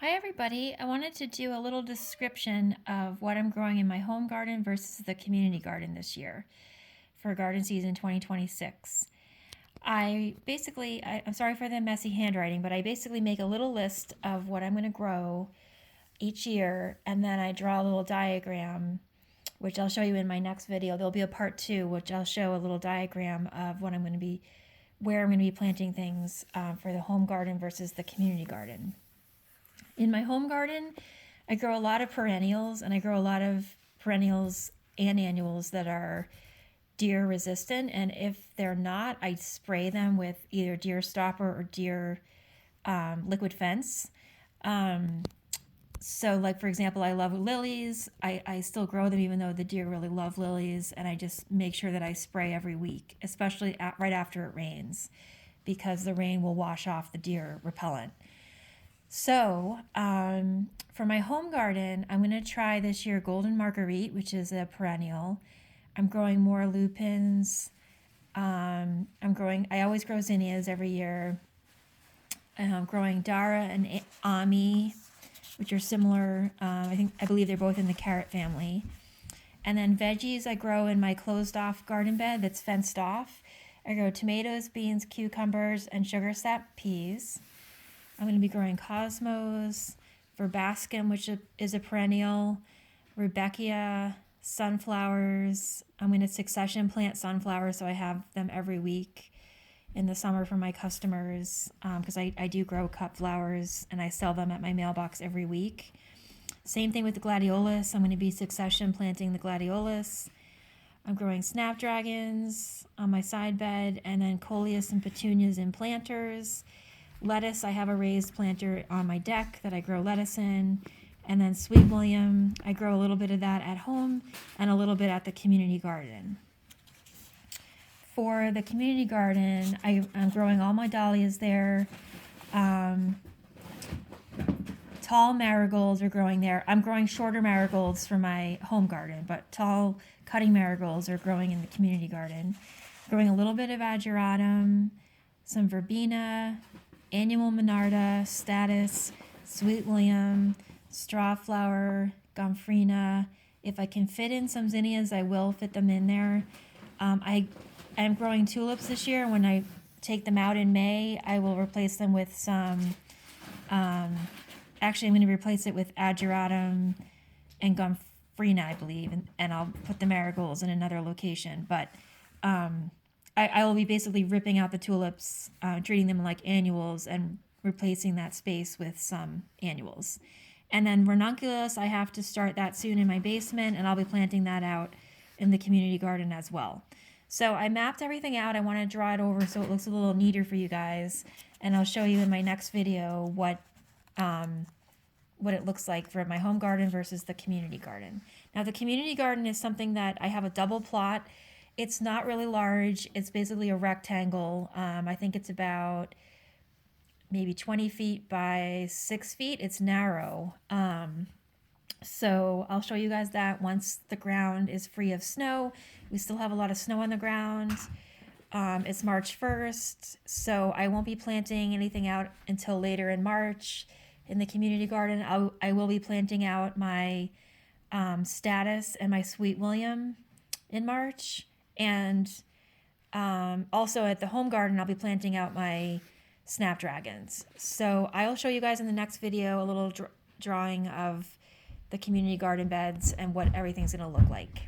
Hi everybody, I wanted to do a little description of what I'm growing in my home garden versus the community garden this year for garden season 2026. I'm sorry for the messy handwriting, but I basically make a little list of what I'm going to grow each year, and then I draw a little diagram, which I'll show you in my next video. There'll be a part two, which I'll show a little diagram of where I'm going to be planting things for the home garden versus the community garden. In my home garden, I grow a lot of perennials, and I grow a lot of perennials and annuals that are deer resistant. And if they're not, I spray them with either deer stopper or deer liquid fence. So, like, for example, I love lilies. I still grow them even though the deer really love lilies. And I just make sure that I spray every week, especially right after it rains, because the rain will wash off the deer repellent. So, for my home garden, I'm going to try this year Golden Marguerite, which is a perennial. I'm growing more lupins. I always grow zinnias every year. I'm growing Dara and Ami, which are similar. I believe they're both in the carrot family. And then veggies I grow in my closed off garden bed that's fenced off. I grow tomatoes, beans, cucumbers, and sugar sap peas. I'm going to be growing cosmos, verbascum, which is a perennial, rudbeckia, sunflowers. I'm going to succession plant sunflowers so I have them every week in the summer for my customers, because I do grow cut flowers and I sell them at my mailbox every week. Same thing with the gladiolus. I'm going to be succession planting the gladiolus. I'm growing snapdragons on my side bed, and then coleus and petunias in planters. Lettuce, I have a raised planter on my deck that I grow lettuce in. And then Sweet William, I grow a little bit of that at home and a little bit at the community garden. For the community garden, I'm growing all my dahlias there. Tall marigolds are growing there. I'm growing shorter marigolds for my home garden, but tall cutting marigolds are growing in the community garden. Growing a little bit of ageratum, some verbena, annual monarda, statice, Sweet William, strawflower, gomphrena. If I can fit in some zinnias, I will fit them in there. I am growing tulips this year. When I take them out in May, I will replace them with some. Actually, I'm going to replace it with ageratum and gomphrena, I believe, and I'll put the marigolds in another location. But I will be basically ripping out the tulips, treating them like annuals, and replacing that space with some annuals. And then ranunculus, I have to start that soon in my basement, and I'll be planting that out in the community garden as well. So I mapped everything out. I want to draw it over so it looks a little neater for you guys, and I'll show you in my next video what it looks like for my home garden versus the community garden. Now, the community garden is something that I have a double plot. It's not really large. It's basically a rectangle. I think it's about maybe 20 feet by 6 feet. It's narrow. So I'll show you guys that once the ground is free of snow. We still have a lot of snow on the ground. It's March 1st, so I won't be planting anything out until later in March. In the community garden, I will be planting out my statice and my Sweet William in March. And also at the home garden, I'll be planting out my snapdragons. So I'll show you guys in the next video a little drawing of the community garden beds and what everything's going to look like.